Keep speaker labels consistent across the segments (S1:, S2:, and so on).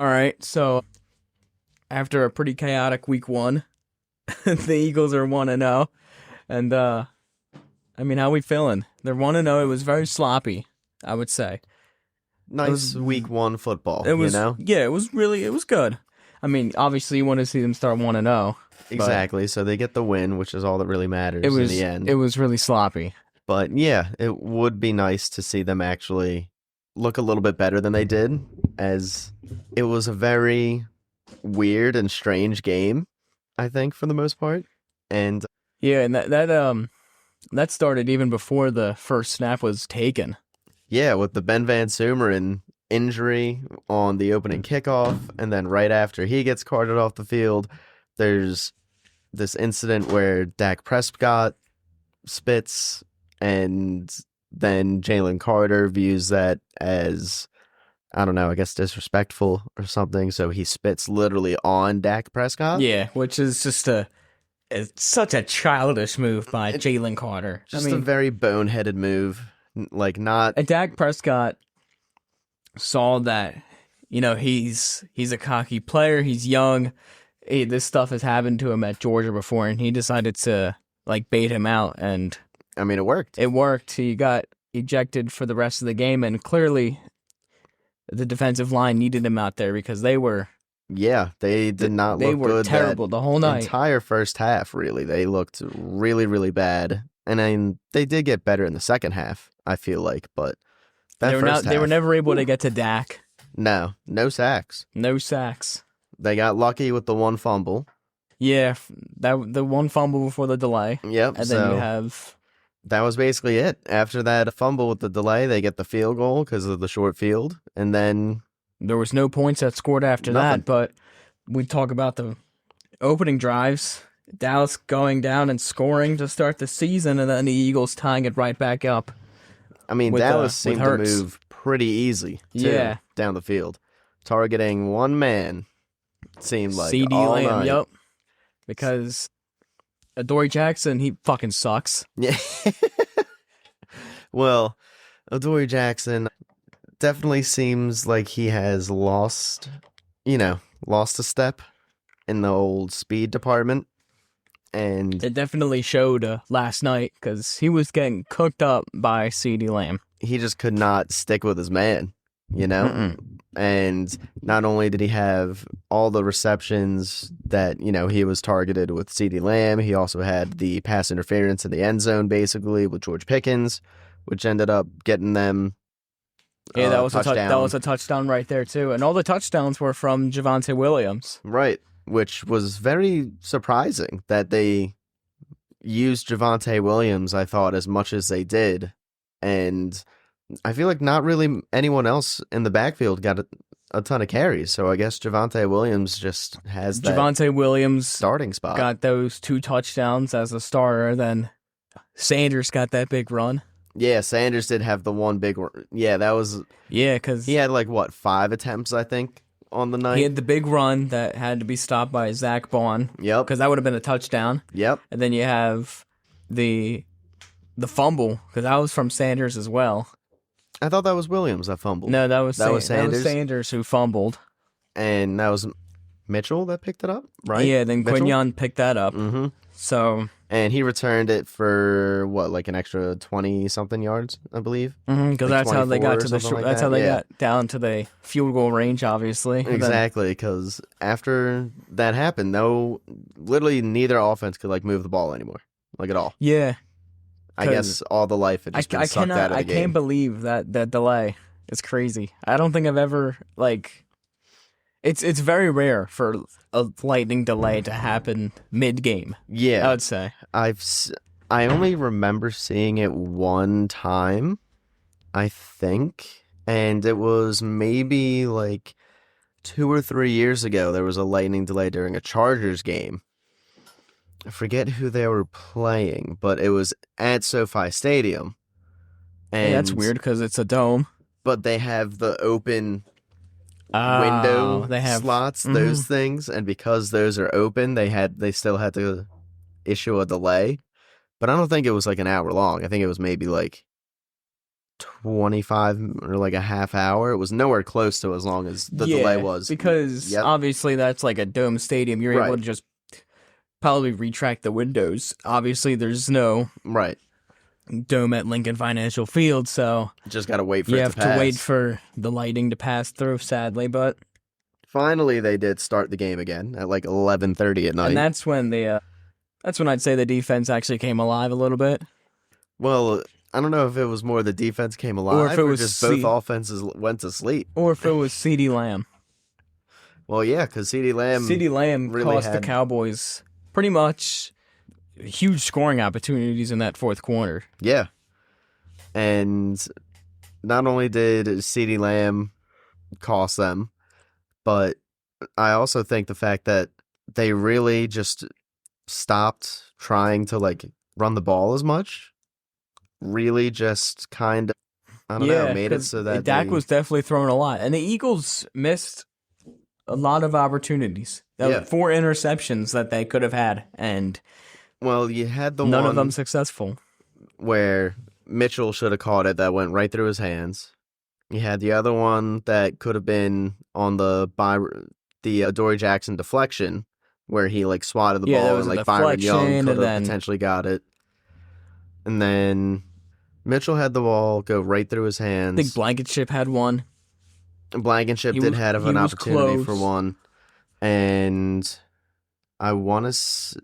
S1: All right, so after a pretty chaotic week 1, the Eagles are 1-0, and I mean, how we feeling? They're 1-0. It was very sloppy, I would say.
S2: Nice week 1 football,
S1: It was,
S2: you know?
S1: yeah, it was good. I mean, obviously you want to see them start 1-0.
S2: Exactly. So they get the win, which is all that really matters
S1: It was
S2: in the end.
S1: It was really sloppy.
S2: But yeah, it would be nice to see them actually look a little bit better than they did, as it was a very weird and strange game, I think, for the most part. And
S1: Yeah, and that started even before the first snap was taken.
S2: yeah, with the Ben Van Sumeren injury on the opening kickoff, and then right after he gets carted off the field, there's this incident where Dak Prescott spits, and then Jalen Carter views that as, I don't know, I guess disrespectful or something, so he spits literally on Dak Prescott.
S1: Yeah, which is just it's such a childish move by Jalen Carter.
S2: Just a very boneheaded move. Like, not...
S1: And Dak Prescott saw that, he's a cocky player, he's young, this stuff has happened to him at Georgia before, and he decided to, bait him out, and...
S2: I mean, it worked.
S1: It worked. He got ejected for the rest of the game, and clearly the defensive line needed him out there because they were...
S2: Yeah, they did not look good.
S1: They were terrible the whole night.
S2: Entire first half, really. They looked really, really bad. And I mean, they did get better in the second half, I feel like, but that
S1: they were never able to get to Dak.
S2: No sacks.
S1: No sacks.
S2: They got lucky with the one fumble.
S1: Yeah, the one fumble before the delay.
S2: Yep.
S1: And then you have...
S2: That was basically it. After that fumble with the delay, they get the field goal because of the short field, and then...
S1: There was no points that scored after that, but we talk about the opening drives. Dallas going down and scoring to start the season, and then the Eagles tying it right back up.
S2: I mean, Dallas seemed to move pretty easy, too, down the field. Targeting one man, seemed like
S1: CeeDee
S2: all
S1: Lamb,
S2: night.
S1: yep. Because Adoree Jackson, he fucking sucks.
S2: Yeah. Well, Adoree Jackson definitely seems like he has lost a step in the old speed department. And
S1: it definitely showed last night because he was getting cooked up by CeeDee Lamb.
S2: He just could not stick with his man, And not only did he have all the receptions that, he was targeted with CeeDee Lamb, he also had the pass interference in the end zone, basically, with George Pickens, which ended up getting them
S1: that was a touchdown right there, too. And all the touchdowns were from Javonte Williams.
S2: Right, which was very surprising that they used Javonte Williams, I thought, as much as they did. And I feel like not really anyone else in the backfield got a ton of carries. So I guess Javonte Williams just has that
S1: Javonte Williams
S2: starting spot.
S1: Got those 2 touchdowns as a starter. Then Sanders got that big run.
S2: Yeah, Sanders did have the one big one. Yeah, that was...
S1: Yeah, because...
S2: He had 5 attempts, I think, on the night.
S1: He had the big run that had to be stopped by Zach Bond.
S2: Yep.
S1: Because that would have been a touchdown.
S2: Yep.
S1: And then you have the fumble, because that was from Sanders as well.
S2: I thought that was Williams that fumbled.
S1: No, that was Sanders.
S2: That was
S1: Sanders who fumbled.
S2: And that was Mitchell that picked it up, right?
S1: Yeah, then Quinyon picked that up.
S2: Mm-hmm.
S1: So...
S2: And he returned it for an extra 20-something yards, I believe.
S1: Because that's how they got to got down to the field goal range, obviously.
S2: Exactly, because after that happened, literally neither offense could move the ball anymore, at all.
S1: Yeah,
S2: I guess all the life had just been sucked out of the game.
S1: I can't believe that delay. It's crazy. I don't think I've ever It's very rare for a lightning delay to happen mid-game.
S2: Yeah,
S1: I would say.
S2: I only remember seeing it one time, I think, and it was maybe 2 or 3 years ago. There was a lightning delay during a Chargers game. I forget who they were playing, but it was at SoFi Stadium. And
S1: that's weird because it's a dome.
S2: But they have the open window slots,
S1: mm-hmm.
S2: those things, and because those are open, they still had to issue a delay. But I don't think it was an hour long. I think it was maybe 25 or like a half hour. It was nowhere close to as long as the delay was.
S1: Because obviously that's like a dome stadium. You're able to just probably retract the windows. Obviously, there's no dome at Lincoln Financial Field, so
S2: just got to wait for it to pass.
S1: You have to wait for the lighting to pass through, sadly, but
S2: finally they did start the game again at like 11:30 at night.
S1: And that's when I'd say the defense actually came alive a little bit.
S2: Well, I don't know if it was more the defense came alive or if it was just both offenses went to sleep.
S1: Or if it was CeeDee Lamb.
S2: Well, yeah, because CeeDee Lamb really
S1: cost the Cowboys pretty much huge scoring opportunities in that fourth quarter.
S2: Yeah. And not only did CeeDee Lamb cost them, but I also think the fact that they really just stopped trying to like run the ball as much really just kind of, I don't know, made it so that
S1: Dak was definitely throwing a lot. And the Eagles missed a lot of opportunities. That 4 interceptions that they could have had, and
S2: you had
S1: none of them successful.
S2: Where Mitchell should have caught it, that went right through his hands. You had the other one that could have been on the Adoree Jackson deflection, where he like swatted the ball and like Byron Young could have potentially got it. And then Mitchell had the ball go right through his hands.
S1: I think Blankenship had one.
S2: Blankenship did have an opportunity for one. And I want to...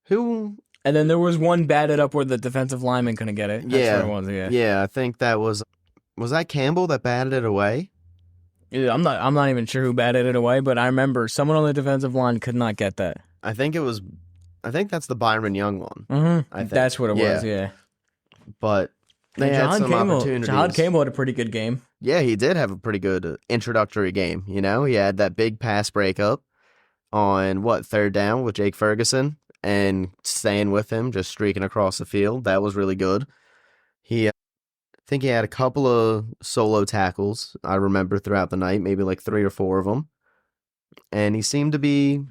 S2: Who...
S1: And then there was one batted up where the defensive lineman couldn't get it. That's where it was,
S2: Yeah, I think that was... Was that Campbell that batted it away?
S1: Yeah, I'm not even sure who batted it away, but I remember someone on the defensive line could not get that.
S2: I think that's the Byron Young one.
S1: Mm-hmm. I think that's what it was, yeah.
S2: But they had some opportunities.
S1: John Campbell had a pretty good game.
S2: Yeah, he did have a pretty good introductory game. You know, he had that big pass breakup on third down with Jake Ferguson and staying with him, just streaking across the field. That was really good. I think he had a couple of solo tackles, I remember, throughout the night, maybe like 3 or 4 of them. And he seemed to be,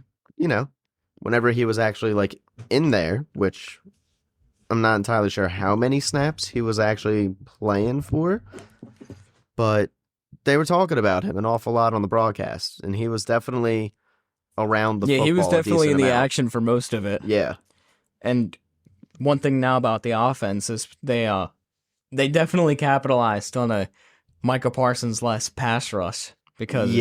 S2: whenever he was actually like in there, which I'm not entirely sure how many snaps he was actually playing for, but they were talking about him an awful lot on the broadcast, and he was definitely around the football.
S1: Yeah, he was definitely in the action for most of it.
S2: Yeah.
S1: And one thing now about the offense is they definitely capitalized on a Micah Parsons-less pass rush because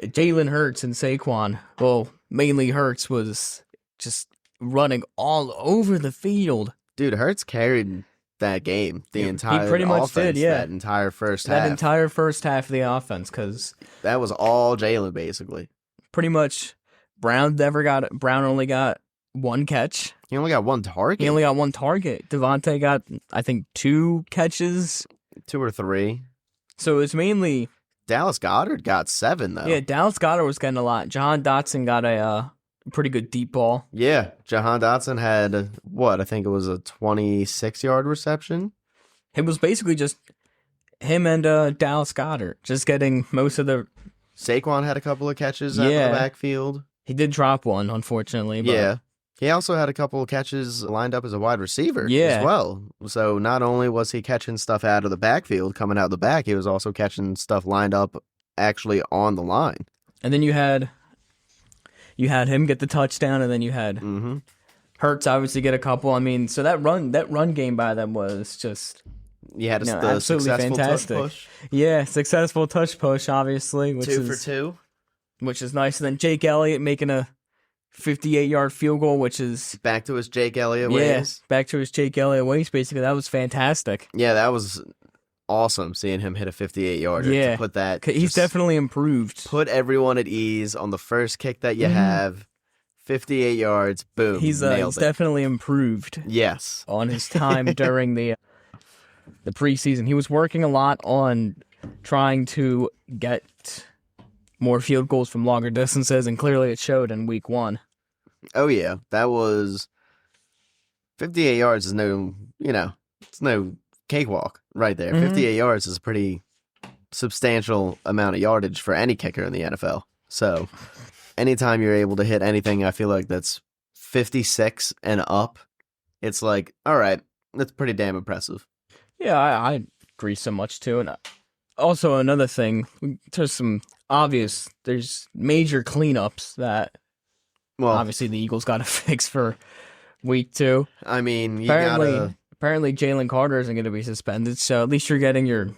S1: Jalen Hurts and Saquon, well, mainly Hurts, was just running all over the field.
S2: Dude, Hurts carried that game, he pretty much did,
S1: that
S2: entire first half.
S1: That entire first half of the offense, because
S2: that was all Jalen, basically.
S1: Pretty much, Brown only got 1 catch.
S2: He only got 1 target.
S1: Devontae got, I think, 2 catches.
S2: 2 or 3.
S1: So it's mainly...
S2: Dallas Goedert got 7, though.
S1: Yeah, Dallas Goedert was getting a lot. Jahan Dotson got a pretty good deep ball.
S2: Yeah, Jahan Dotson had, I think it was a 26-yard reception.
S1: It was basically just him and Dallas Goedert just getting most of the...
S2: Saquon had a couple of catches out of the backfield.
S1: He did drop one, unfortunately. But...
S2: Yeah. He also had a couple of catches lined up as a wide receiver as well. So not only was he catching stuff out of the backfield, coming out the back, he was also catching stuff lined up actually on the line.
S1: And then you had him get the touchdown, and then you had Hurts obviously get a couple. I mean, so that run game by them was just
S2: absolutely fantastic. Touch push.
S1: Yeah, successful touch push, obviously. Which
S2: 2 for 2.
S1: Which is nice. And then Jake Elliott making a 58-yard field goal, which is...
S2: Back to his Jake Elliott ways.
S1: Yeah, back to his Jake Elliott ways, basically. That was fantastic.
S2: Yeah, that was awesome, seeing him hit a 58-yarder.
S1: Yeah.
S2: To put that...
S1: He's definitely improved.
S2: Put everyone at ease on the first kick that you have. 58 yards, boom,
S1: he's definitely improved.
S2: Yes.
S1: On his time during the preseason. He was working a lot on trying to get more field goals from longer distances, and clearly it showed in week 1.
S2: Oh, yeah. That was... 58 yards is no, it's no cakewalk right there. 58 yards is a pretty substantial amount of yardage for any kicker in the NFL. So, anytime you're able to hit anything, I feel like that's 56 and up, it's like, all right, that's pretty damn impressive.
S1: Yeah, agree so much to. And also another thing, there's major cleanups that
S2: Well,
S1: obviously the Eagles got to fix for week 2.
S2: I mean,
S1: Apparently Jalen Carter isn't going to be suspended, so at least you're getting your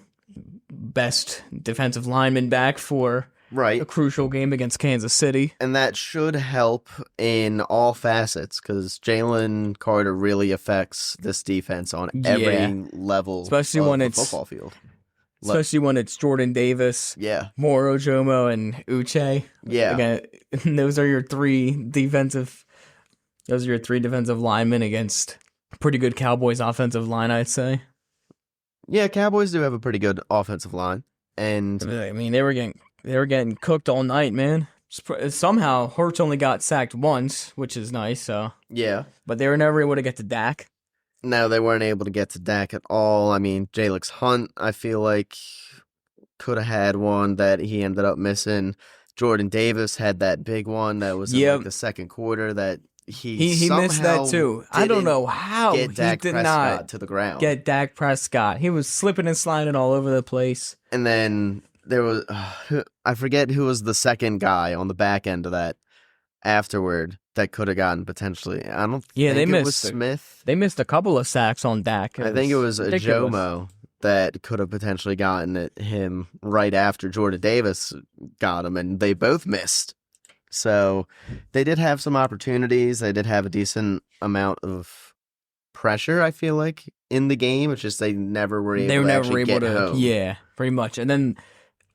S1: best defensive lineman back for a crucial game against Kansas City.
S2: And that should help in all facets because Jalen Carter really affects this defense on every level
S1: especially
S2: of
S1: when
S2: the
S1: it's
S2: football field.
S1: Especially when it's Jordan Davis, Moro Jomo, and Uche.
S2: Yeah.
S1: Again, those are your three defensive linemen against a pretty good Cowboys offensive line, I'd say.
S2: Yeah, Cowboys do have a pretty good offensive line. And
S1: I mean, they were getting cooked all night, man. Somehow Hurts only got sacked once, which is nice, so.
S2: Yeah.
S1: But they were never able to get to Dak.
S2: No, they weren't able to get to Dak at all. I mean, Jalix Hunt, I feel like, could have had one that he ended up missing. Jordan Davis had that big one that was in like the second quarter that he
S1: missed that too. I don't know how
S2: he did not to the ground.
S1: Get Dak Prescott. He was slipping and sliding all over the place.
S2: And then there was I forget who was the second guy on the back end of that afterward that could have gotten potentially. I don't think it was Smith.
S1: They missed a couple of sacks on Dak.
S2: I think it was a Jomo that could have potentially gotten at him right after Jordan Davis got him, and they both missed. So they did have some opportunities. They did have a decent amount of pressure, I feel like, in the game. It's just they never were able to get home.
S1: Yeah, pretty much. And then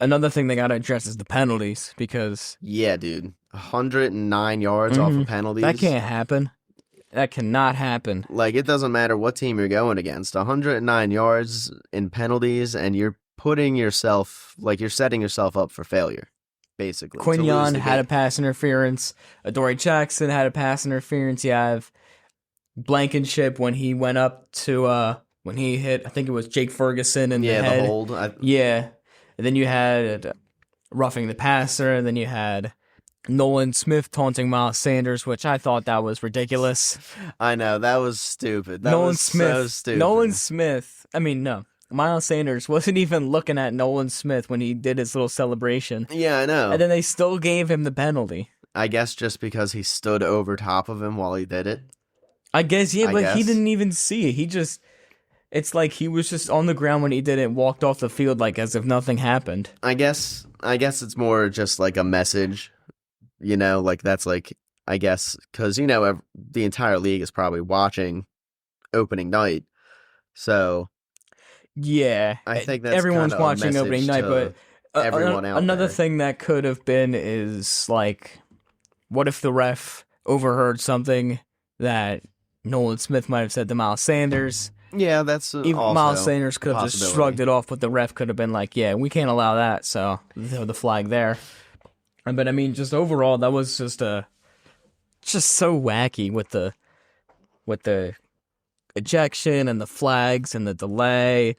S1: another thing they got to address is the penalties because...
S2: Yeah, dude. 109 yards off of penalties.
S1: That can't happen. That cannot happen.
S2: Like, it doesn't matter what team you're going against. 109 yards in penalties, and you're setting yourself up for failure, basically.
S1: Quinion had a pass interference. Adoree Jackson had a pass interference. You have Blankenship when he went up to, when he hit, I think it was Jake Ferguson in the head.
S2: The hold.
S1: Yeah. And then you had roughing the passer, and then you had Nolan Smith taunting Miles Sanders, which I thought that was ridiculous.
S2: I know, that was stupid. So stupid.
S1: Miles Sanders wasn't even looking at Nolan Smith when he did his little celebration.
S2: Yeah, I know.
S1: And then they still gave him the penalty.
S2: I guess just because he stood over top of him while he did it.
S1: I guess, he didn't even see it. It's like he was just on the ground when he did it and walked off the field like as if nothing happened.
S2: I guess it's more just like a message. That's like, I guess, because, the entire league is probably watching opening night. So,
S1: yeah,
S2: I think that's
S1: everyone's watching opening night, but another thing that could have been is like, what if the ref overheard something that Nolan Smith might have said to Miles Sanders?
S2: Yeah, that's also
S1: Miles Sanders could have just shrugged it off, but the ref could have been like, yeah, we can't allow that, so throw the flag there. But I mean, just overall, that was just so wacky with the ejection and the flags and the delay,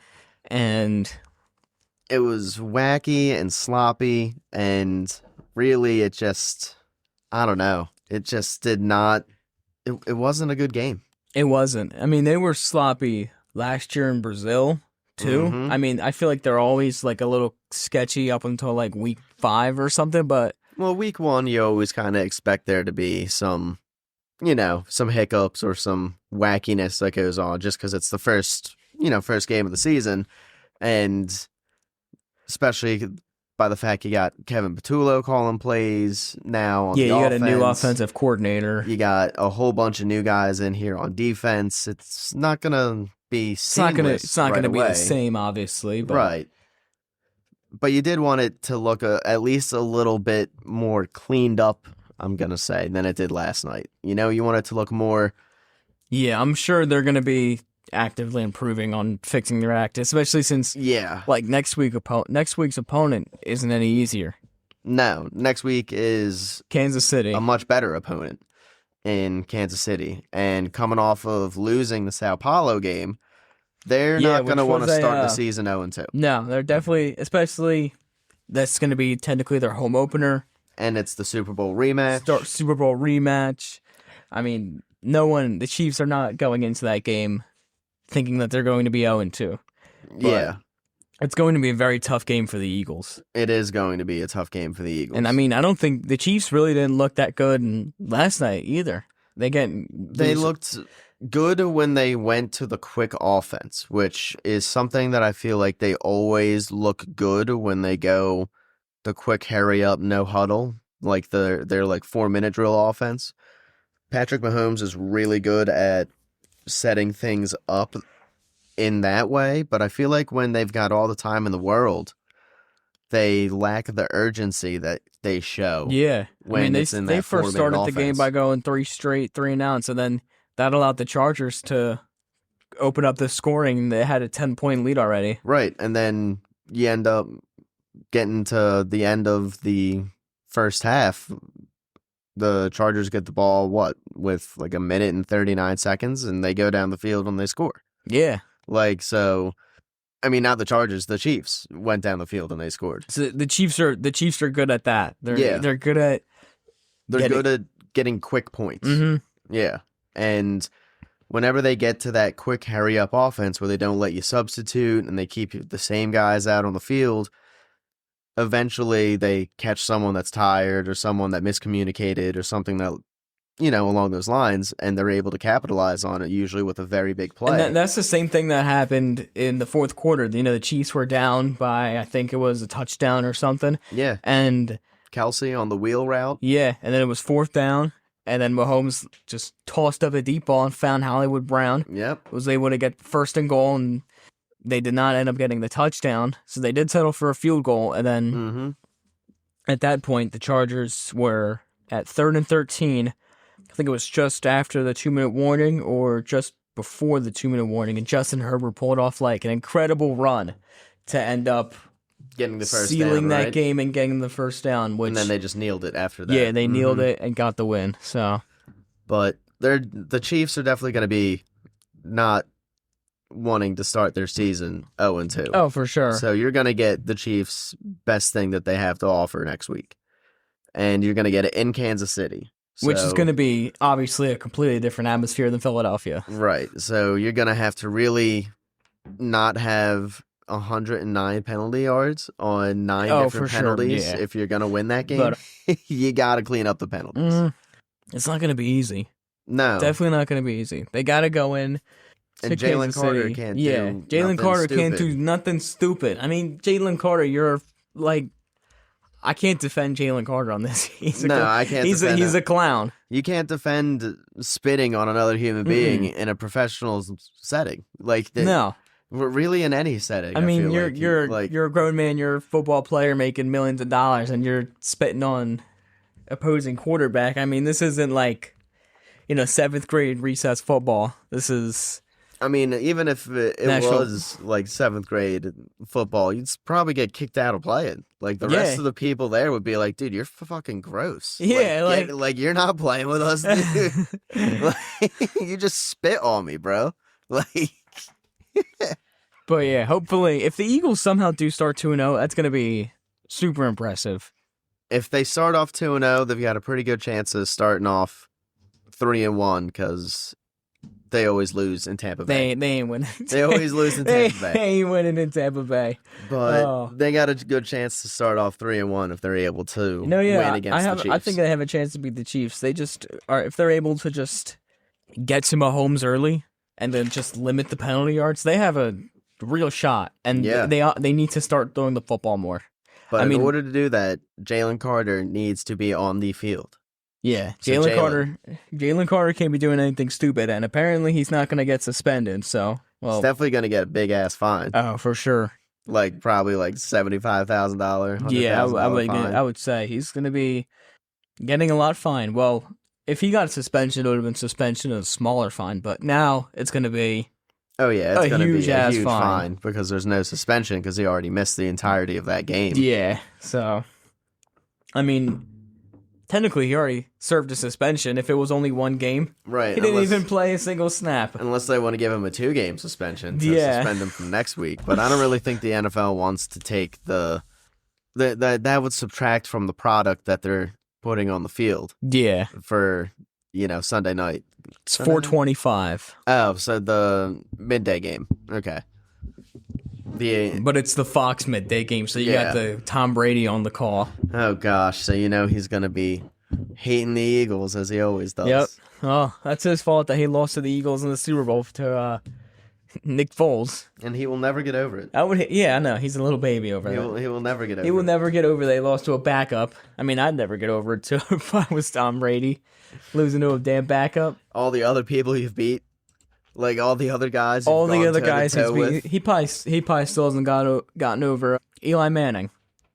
S1: and
S2: it was wacky and sloppy, and really, it just, I don't know, it just did not. It wasn't a good game.
S1: It wasn't. I mean, they were sloppy last year in Brazil too. Mm-hmm. I mean, I feel like they're always like a little sketchy up until like week 5 or something, but
S2: week 1 you always kind of expect there to be some hiccups or some wackiness that goes on just because it's the first game of the season, and especially by the fact you got Kevin Patullo calling plays now on the offense.
S1: Yeah, you got a new offensive coordinator.
S2: You got a whole bunch of new guys in here on defense. It's not gonna be seamless.
S1: It's not gonna be the same, obviously. But.
S2: Right. But you did want it to look at least a little bit more cleaned up, I'm gonna say, than it did last night. You want it to look more. Yeah,
S1: I'm sure they're gonna be actively improving on fixing their act, especially since like next week's opponent isn't any easier.
S2: No, next week is
S1: Kansas City,
S2: a much better opponent in Kansas City, and coming off of losing the Sao Paulo game, they're not going to want to start the season 0-2.
S1: No, they're definitely, especially that's going to be technically their home opener,
S2: and it's the Super Bowl rematch.
S1: I mean, the Chiefs are not going into that game thinking that they're going to be 0-2.
S2: Yeah.
S1: It's going to be a very tough game for the Eagles.
S2: It is going to be a tough game for the Eagles.
S1: And I mean, I don't think the Chiefs really didn't look that good last night either. They
S2: looked good when they went to the quick offense, which is something that I feel like they always look good when they go the quick hurry up, no huddle, like their like 4-minute drill offense. Patrick Mahomes is really good at setting things up in that way, but I feel like when they've got all the time in the world, they lack the urgency that they show.
S1: Yeah.
S2: When
S1: they first started the game by going 3 and out, so then that allowed the Chargers to open up the scoring. They had a 10-point lead already.
S2: Right, and then you end up getting to the end of the first half. The Chargers get the ball, with like a minute and 39 seconds, and they go down the field and they score.
S1: Yeah.
S2: Like, so, I mean, not the Chargers, the Chiefs went down the field and they scored.
S1: So the Chiefs are good at that. They're good at
S2: getting quick points.
S1: Mm-hmm.
S2: Yeah. And whenever they get to that quick hurry up offense where they don't let you substitute and they keep the same guys out on the field, eventually they catch someone that's tired or someone that miscommunicated or something that, along those lines, and they're able to capitalize on it, usually with a very big play.
S1: And that's the same thing that happened in the fourth quarter. The Chiefs were down by, I think it was a touchdown or something.
S2: Yeah.
S1: And
S2: Kelsey on the wheel route.
S1: Yeah, and then it was 4th down, and then Mahomes just tossed up a deep ball and found Hollywood Brown.
S2: Yep.
S1: Was able to get 1st and goal, and they did not end up getting the touchdown, so they did settle for a field goal, and then at that point, the Chargers were at 3rd and 13. I think it was just after the 2-minute warning or just before the 2-minute warning, and Justin Herbert pulled off like an incredible run to end up
S2: getting the first
S1: sealing
S2: down,
S1: that
S2: right?
S1: game and getting the first down.
S2: And then they just kneeled it after that.
S1: Yeah, they kneeled it and got the win. So,
S2: but the Chiefs are definitely going to be not wanting to start their season 0-2.
S1: Oh, for sure.
S2: So you're going to get the Chiefs' best thing that they have to offer next week, and you're going to get it in Kansas City.
S1: Which is going to be, obviously, a completely different atmosphere than Philadelphia.
S2: Right. So you're going to have to really not have 109 penalty yards on 9 different penalties.
S1: Sure. Yeah.
S2: If you're going to win that game. But, you got to clean up the penalties.
S1: It's not going to be easy.
S2: No.
S1: Definitely not going to be easy. They got to go in to
S2: and Jalen Carter can't do
S1: Jalen Carter
S2: stupid.
S1: can't do nothing stupid. I mean, Jalen Carter, you're like... I can't defend Jalen Carter on this.
S2: I can't.
S1: He's a clown.
S2: You can't defend spitting on another human being in a professional setting. No, really in any setting.
S1: I mean, you're a grown man. You're a football player making millions of dollars, and you're spitting on opposing quarterback. I mean, this isn't like 7th grade recess football. This is.
S2: I mean, even if it was like 7th grade football, you'd probably get kicked out of playing. Like the rest of the people there would be like, "Dude, you're fucking gross."
S1: Yeah,
S2: like you're not playing with us, dude. You just spit on me, bro.
S1: But yeah, hopefully, if the Eagles somehow do start 2-0, that's gonna be super impressive.
S2: If they start off 2-0, they've got a pretty good chance of starting off 3-1 because. They always lose in Tampa Bay.
S1: They ain't winning.
S2: They always lose in Tampa Bay.
S1: They ain't winning in Tampa Bay.
S2: But they got a good chance to start off 3-1 if they're able to win against the Chiefs.
S1: I think they have a chance to beat the Chiefs. They just are if they're able to just get to Mahomes early and then just limit the penalty yards. They have a real shot, and they need to start throwing the football more.
S2: But in order to do that, Jalen Carter needs to be on the field.
S1: Yeah, Jalen Carter can't be doing anything stupid, and apparently he's not going to get suspended. So,
S2: he's definitely going to get a big ass fine.
S1: Oh, for sure.
S2: Probably $75,000.
S1: Yeah, I would say he's going to be getting a lot fine. Well, if he got suspension, it would have been suspension and a smaller fine, but now it's going to be
S2: it's going to be a huge fine because there's no suspension because he already missed the entirety of that game.
S1: Yeah, so I mean. Technically, he already served a suspension if it was only one game.
S2: Right.
S1: He didn't even play a single snap.
S2: Unless they want to give him a 2-game suspension to suspend him from next week. But I don't really think the NFL wants to take that would subtract from the product that they're putting on the field.
S1: Yeah.
S2: For, Sunday night.
S1: It's 4:25.
S2: Oh, so the midday game. Okay.
S1: But it's the Fox midday game, so you got the Tom Brady on the call.
S2: Oh, gosh. So he's going to be hating the Eagles, as he always does.
S1: Yep. Oh, that's his fault that he lost to the Eagles in the Super Bowl to Nick Foles.
S2: And he will never get over it.
S1: I know. He's a little baby over there.
S2: He will never get over it.
S1: He will never get over they lost to a backup. I mean, I'd never get over it, too, if I was Tom Brady. Losing to a damn backup.
S2: All the other people you've beat. Like, all the other guys.
S1: All the other guys he's beat. He probably still hasn't gotten over Eli Manning.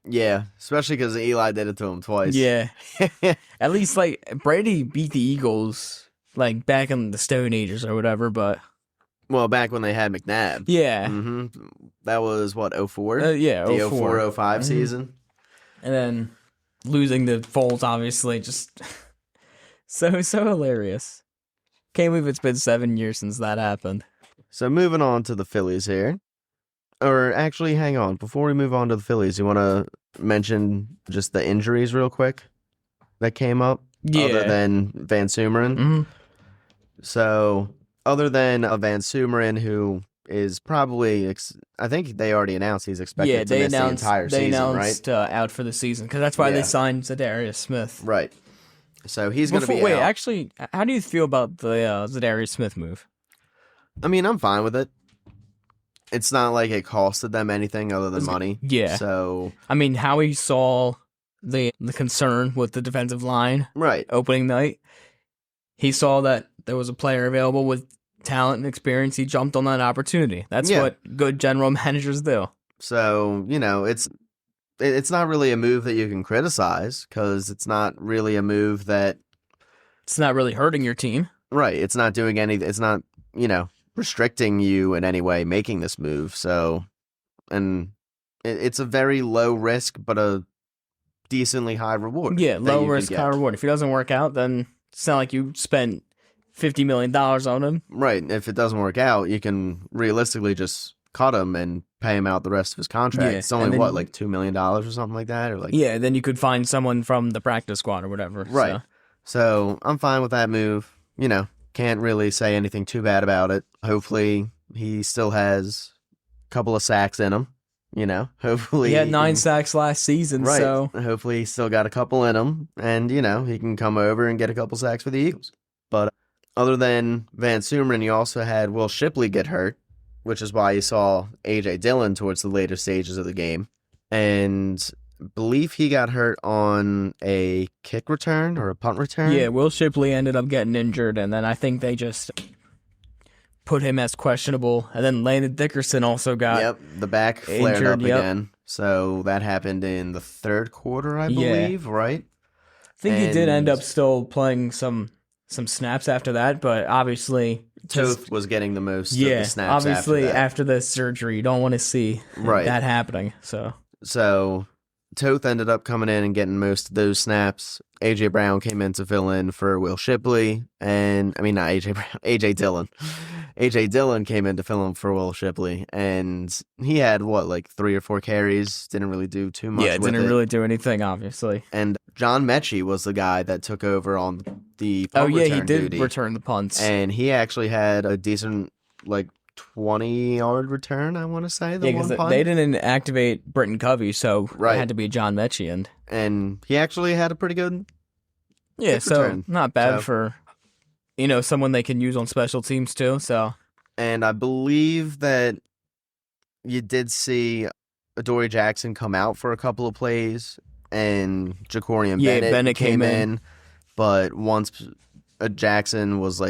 S2: Yeah, especially because Eli did it to him twice.
S1: Yeah. At least, Brady beat the Eagles, back in the Stone Ages or whatever, but...
S2: Well, back when they had McNabb.
S1: Yeah.
S2: Mm-hmm. That was, what, 04?
S1: Yeah,
S2: the 04-05 season.
S1: And then losing to Foles, obviously, just so hilarious. Can't believe it's been 7 years since that happened.
S2: So moving on to the Phillies here. Or actually, hang on. Before we move on to the Phillies, you want to mention just the injuries real quick that came up?
S1: Yeah.
S2: Other than Van Sumeren?
S1: Mm-hmm.
S2: So, other than a Van Sumeren who is probably... I think they already announced he's expected to miss the entire season, right?
S1: They announced out for the season, because that's why they signed Zadarius Smith.
S2: Right. So he's going to be
S1: Wait,
S2: out.
S1: actually, how do you feel about the Zadarius Smith move?
S2: I mean, I'm fine with it. It's not like it costed them anything other than money.
S1: Yeah.
S2: So...
S1: I mean, Howie saw the concern with the defensive line opening night. He saw that there was a player available with talent and experience. He jumped on that opportunity. That's what good general managers do.
S2: So, it's not really a move that you can criticize, because it's not really a move that...
S1: It's not really hurting your team.
S2: Right. It's not doing anything. It's not, restricting you in any way making this move. So, and it's a very low risk, but a decently high reward.
S1: Yeah, low risk, high reward. If he doesn't work out, then it's not like you spent $50 million on him.
S2: Right. If it doesn't work out, you can realistically just cut him and pay him out the rest of his contract.
S1: Yeah.
S2: It's only, $2 million or something like that?
S1: Yeah, then you could find someone from the practice squad or whatever.
S2: Right. So I'm fine with that move. Can't really say anything too bad about it. Hopefully, he still has a couple of sacks in him. Hopefully
S1: he had 9 sacks last season.
S2: Right.
S1: So
S2: hopefully, he's still got a couple in him, and he can come over and get a couple sacks for the Eagles. But other than Van Sumeren, you also had Will Shipley get hurt, which is why you saw AJ Dillon towards the later stages of the game, and believe he got hurt on a kick return or a punt return.
S1: Yeah, Will Shipley ended up getting injured, and then I think they just put him as questionable. And then Landon Dickerson also got
S2: the back flared
S1: injured,
S2: up again. So that happened in the third quarter, I believe, right?
S1: I think he did end up still playing some snaps after that, but obviously...
S2: Toth was getting the most of the snaps
S1: obviously
S2: after
S1: the surgery, you don't want to see that happening.
S2: So Toth ended up coming in and getting most of those snaps. A.J. Brown came in to fill in for Will Shipley. And, I mean, not A.J. Brown, A.J. Dillon. A.J. Dillon came in to fill in for Will Shipley. And he had, 3 or 4 carries. Didn't really do too much with it.
S1: Yeah, didn't really do anything, obviously.
S2: And John Mechie was the guy that took over on the punt return
S1: he did
S2: duty.
S1: Return the punts.
S2: And he actually had a decent, 20-yard return, I want to say.
S1: Because they didn't activate Britton Covey, so it had to be John Mechie.
S2: And he actually had a pretty good
S1: return. Not bad for, someone they can use on special teams too. So,
S2: and I believe that you did see Adoree Jackson come out for a couple of plays, and Jacorian Bennett came in. But once Jackson was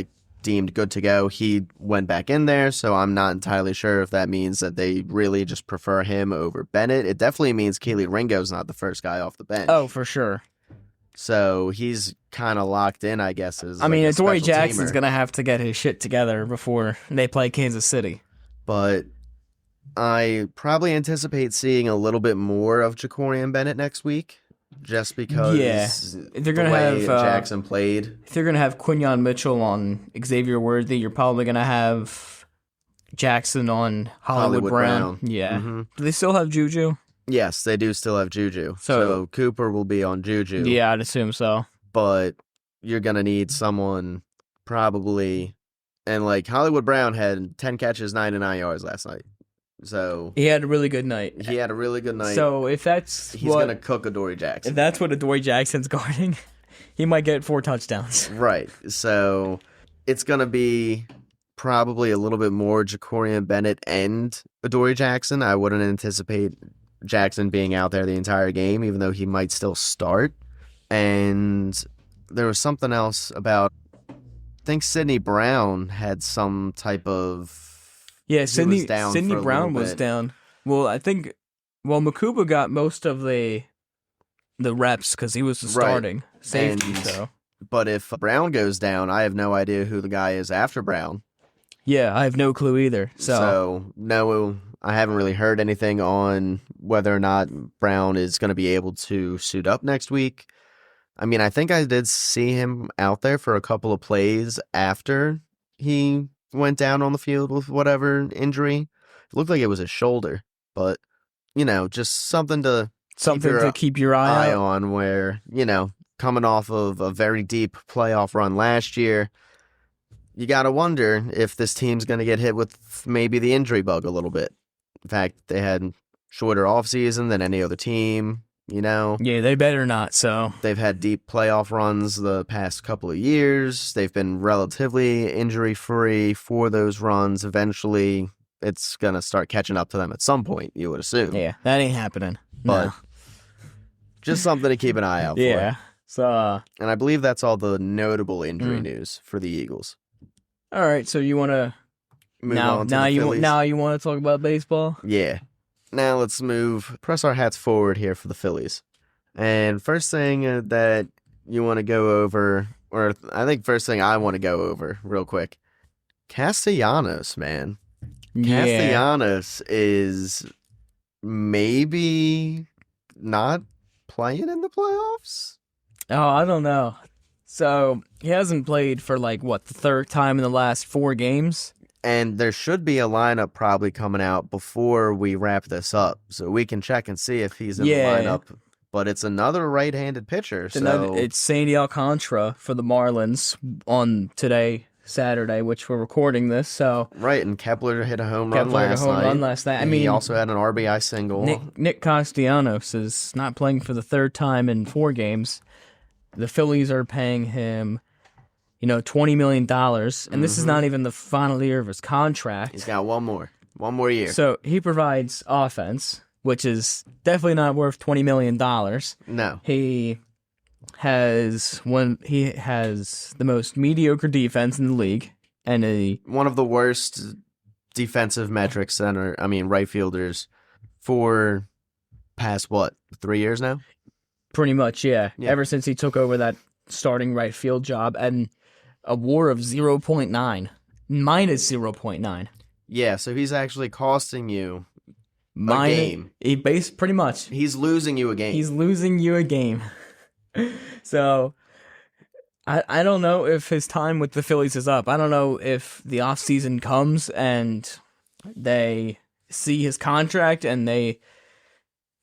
S2: deemed good to go, he went back in there, so I'm not entirely sure if that means that they really just prefer him over Bennett. It definitely means Keely Ringo's not the first guy off the bench.
S1: Oh, for sure.
S2: So he's kind of locked in, I guess.
S1: Adoree Jackson's going to have to get his shit together before they play Kansas City.
S2: But I probably anticipate seeing a little bit more of Jacorian Bennett next week. Just because
S1: they're gonna have
S2: Jackson played.
S1: If they're going to have Quinyon Mitchell on Xavier Worthy, you're probably going to have Jackson on Hollywood Brown. Yeah. Mm-hmm. Do they still have Juju?
S2: Yes, they do still have Juju. So Cooper will be on Juju.
S1: Yeah, I'd assume so.
S2: But you're going to need someone probably... And Hollywood Brown had 10 catches, 99 yards last night. So
S1: He had a really good night.
S2: he had a really good night.
S1: So if that's
S2: he's gonna cook Adoree Jackson.
S1: If that's what Adoree Jackson's guarding, he might get 4 touchdowns.
S2: Right. So it's gonna be probably a little bit more Jacorian Bennett and Adoree Jackson. I wouldn't anticipate Jackson being out there the entire game, even though he might still start. And there was something else about, I think Sidney Brown had some type of...
S1: Yeah, Sidney
S2: for a
S1: Brown was
S2: bit.
S1: down. Well, I think, Makuba got most of the reps because he was the
S2: Right.
S1: starting safety.
S2: And-
S1: So
S2: But if Brown goes down, I have no idea who the guy is after Brown.
S1: yeah, I have no clue either. So
S2: no, I haven't really heard anything on whether or not Brown is going to be able to suit up next week. I mean, I think I did see him out there for a couple of plays after he went down on the field with whatever injury. It looked like it was his shoulder, but, just something to
S1: keep your eye out.
S2: on where, coming off of a very deep playoff run last year, you got to wonder if this team's going to get hit with maybe the injury bug a little bit. In fact, they had shorter offseason than any other team,
S1: Yeah, they better not. So
S2: They've had deep playoff runs the past couple of years. They've been relatively injury-free for those runs. Eventually, it's going to start catching up to them at some point, you would assume.
S1: yeah, that ain't happening.
S2: But
S1: No.
S2: just something to keep an eye out
S1: Yeah.
S2: for.
S1: So
S2: And I believe that's all the notable injury
S1: Mm.
S2: news for the Eagles.
S1: all right. So you want to
S2: Move on to the
S1: you
S2: Phillies.
S1: want to talk about baseball?
S2: Yeah. Now let's press our hats forward here for the Phillies. And first thing that you want to go over, or I think first thing I want to go over real quick, Castellanos, man.
S1: Yeah.
S2: Castellanos is maybe not playing in the playoffs.
S1: Oh, I don't know. So he hasn't played for the third time in the last 4 games.
S2: And there should be a lineup probably coming out before we wrap this up, so we can check and see if he's in the lineup. But it's another right-handed pitcher.
S1: It's Sandy Alcantara for the Marlins on today, Saturday, which we're recording this. So
S2: Right, and Kepler hit a home run
S1: Kepler had a
S2: last
S1: home
S2: night.
S1: run last night. I
S2: And
S1: mean,
S2: he also had an RBI single.
S1: Nick Castellanos is not playing for the third time in 4 games. The Phillies are paying him, $20 million, and this is not even the final year of his contract.
S2: He's got one more year.
S1: So he provides offense, which is definitely not worth $20 million.
S2: No.
S1: He has the most mediocre defense in the league, and
S2: One of the worst defensive metrics right fielders for past, 3 years now?
S1: pretty much,
S2: Yeah.
S1: ever since he took over that starting right field job, and a WAR of 0.9, minus 0.9.
S2: Yeah, so he's actually costing you
S1: Game. Pretty much.
S2: He's losing you a game.
S1: He's losing you a game. So, I don't know if his time with the Phillies is up. I don't know if the offseason comes and they see his contract and they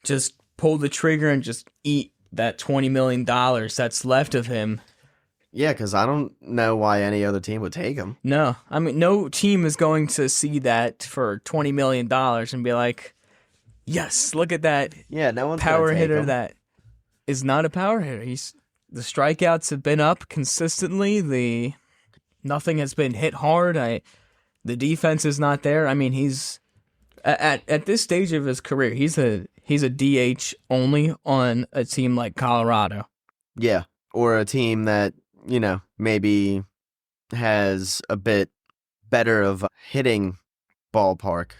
S1: just pull the trigger and just eat that $20 million that's left of him.
S2: Yeah, because I don't know why any other team would take him.
S1: No. I mean, no team is going to see that for $20 million and be like, yes, look at that
S2: Yeah, no one's
S1: power
S2: gonna take
S1: hitter
S2: him.
S1: that is not a power hitter. The strikeouts have been up consistently. Nothing has been hit hard. The defense is not there. I mean, he's at this stage of his career, he's a DH only on a team like Colorado.
S2: Yeah, or a team that, maybe has a bit better of a hitting ballpark.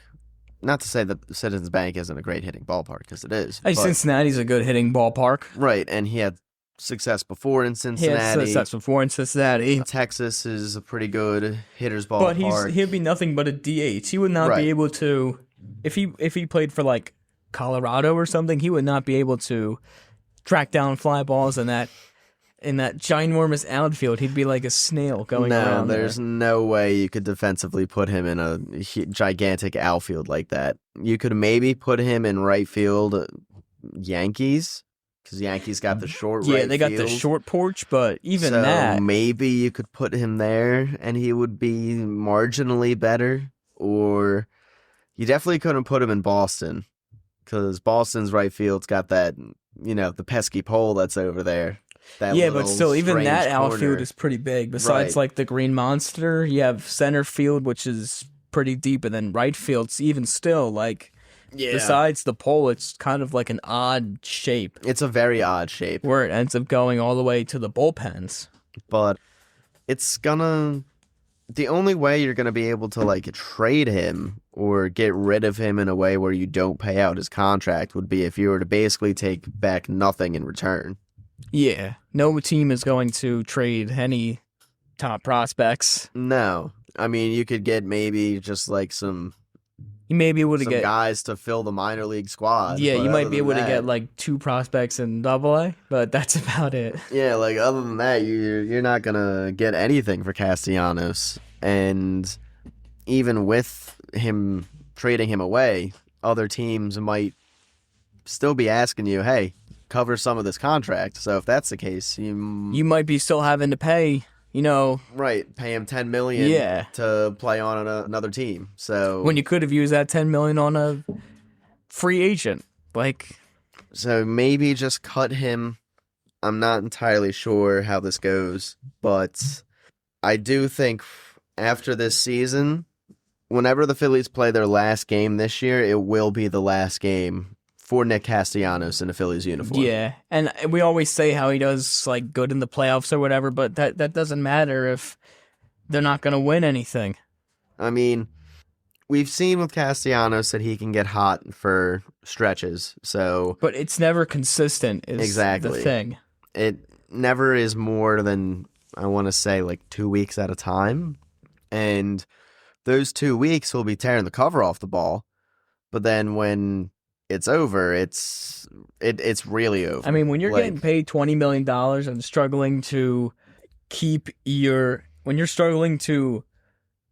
S2: Not to say that Citizens Bank isn't a great hitting ballpark, because it is.
S1: Hey,
S2: but-
S1: Cincinnati's a good hitting ballpark.
S2: Right, and he had success before in
S1: He
S2: Cincinnati.
S1: had success before in Cincinnati.
S2: Texas is a pretty good hitter's
S1: But
S2: ballpark.
S1: he'd be nothing but a DH. He would not
S2: Right.
S1: be able to, if he played for Colorado or something, he would not be able to track down fly balls in that ginormous outfield. He'd be like a snail going around.
S2: There's no way you could defensively put him in a gigantic outfield like that. You could maybe put him in right field, Yankees, because Yankees got the short right
S1: Yeah, they got the
S2: field.
S1: short porch, but even
S2: So
S1: that,
S2: maybe you could put him there and he would be marginally better. Or, You definitely couldn't put him in Boston because Boston's right field's got that, the pesky pole that's over there. That
S1: Yeah, but
S2: little
S1: still, even
S2: strange
S1: that
S2: corner.
S1: outfield is pretty big. Besides,
S2: Right.
S1: like, the Green Monster, you have center field, which is pretty deep, and then right field's even still, like, besides the pole, it's kind of like an odd shape
S2: It's a very odd shape,
S1: where it ends up going all the way to the bullpens.
S2: but the only way you're gonna be able to like trade him or get rid of him in a way where you don't pay out his contract would be if you were to basically take back nothing in return.
S1: Yeah, no team is going to trade any top prospects.
S2: No. I mean, you could get maybe just like some
S1: You may be able to get
S2: guys to fill the minor league squad.
S1: Yeah,
S2: but
S1: you might
S2: other
S1: be
S2: than
S1: able to
S2: that-
S1: get like 2 prospects in AA, but that's about it.
S2: Yeah, like other than that, you're not gonna get anything for Castellanos. And even with him trading him away, other teams might still be asking you, hey, cover some of this contract. So if that's the case,
S1: You might be still having to pay,
S2: right, pay him $10 million
S1: Yeah.
S2: to play on another team. So
S1: when you could have used that $10 million on a free agent. Like,
S2: So maybe just cut him. I'm not entirely sure how this goes, but I do think after this season, whenever the Phillies play their last game this year, it will be the last game for Nick Castellanos in a Phillies uniform.
S1: yeah. And we always say how he does like good in the playoffs or whatever, but that doesn't matter if they're not going to win anything.
S2: I mean, we've seen with Castellanos that he can get hot for stretches, so
S1: But it's never consistent is
S2: Exactly.
S1: the thing.
S2: it never is more than, I want to say, like 2 weeks at a time. And those 2 weeks he'll be tearing the cover off the ball. But then when it's over, it's really over.
S1: I mean, when you're
S2: Like,
S1: getting paid $20 million and struggling to when you're struggling to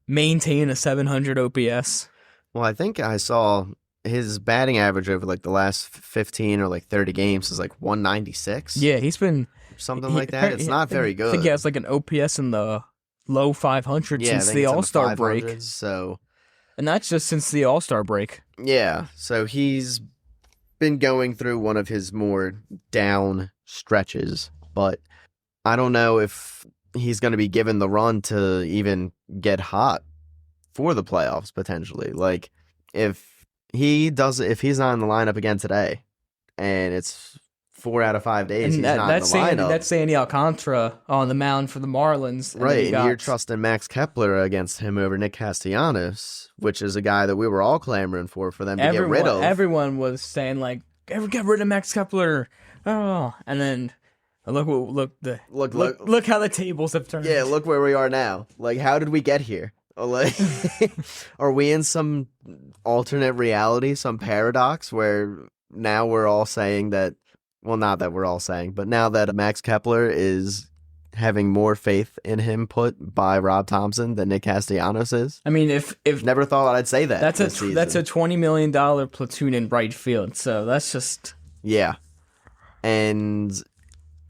S1: maintain a 700 OPS.
S2: well, I think I saw his batting average over like the last 15 or like 30 games is like 196.
S1: Yeah, he's been
S2: Something like that. It's not very
S1: I
S2: good.
S1: think he has like an OPS in the low 500s
S2: Yeah, I
S1: since
S2: think
S1: the
S2: it's in
S1: All-Star break.
S2: 500s, So
S1: And that's just since the All-Star break.
S2: yeah, so he's been going through one of his more down stretches, but I don't know if he's going to be given the run to even get hot for the playoffs potentially. Like if he's not in the lineup again today and it's 4 out of 5 days he's not in the lineup.
S1: That's Sandy Alcantara on the mound for the Marlins. And then
S2: Right,
S1: you
S2: and you're
S1: got-
S2: trusting Max Kepler against him over Nick Castellanos, which is a guy that we were all clamoring for them to get rid of.
S1: Everyone was saying like, get rid of Max Kepler. Oh, and then look how the tables have turned.
S2: Yeah, look where we are now. Like, how did we get here? Like, are we in some alternate reality, some paradox where now we're all saying that, well, not that we're all saying, but now that Max Kepler is having more faith in him put by Rob Thompson than Nick Castellanos is?
S1: I mean, if
S2: Never thought I'd say that.
S1: that's
S2: this
S1: a
S2: season.
S1: $20 million platoon in right field, so that's just
S2: Yeah. And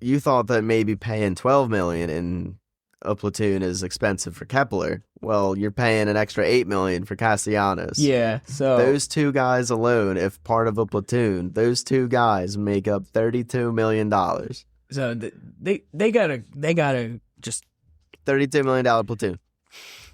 S2: you thought that maybe paying $12 million in a platoon is expensive for Kepler. Well, you're paying an extra $8 million for Castellanos.
S1: yeah. So
S2: Those two guys alone, if part of a platoon, those two guys make up $32 million.
S1: so they gotta just
S2: $32 million platoon.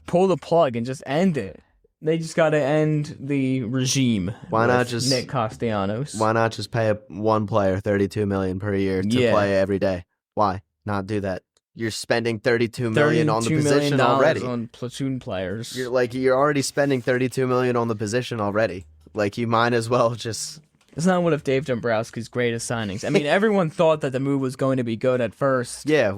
S1: pull the plug and just end it. They just gotta end the regime.
S2: Why not
S1: with
S2: just-
S1: Nick Castellanos?
S2: Why not just pay one player $32 million per year to
S1: Yeah.
S2: play every day? Why not do that? You're spending $32 million on the
S1: $32 million
S2: position already.
S1: on platoon players.
S2: You're already spending $32 million on the position already. Like, you might as well just.
S1: It's not one of Dave Dombrowski's greatest signings. I mean, everyone thought that the move was going to be good at first.
S2: Yeah,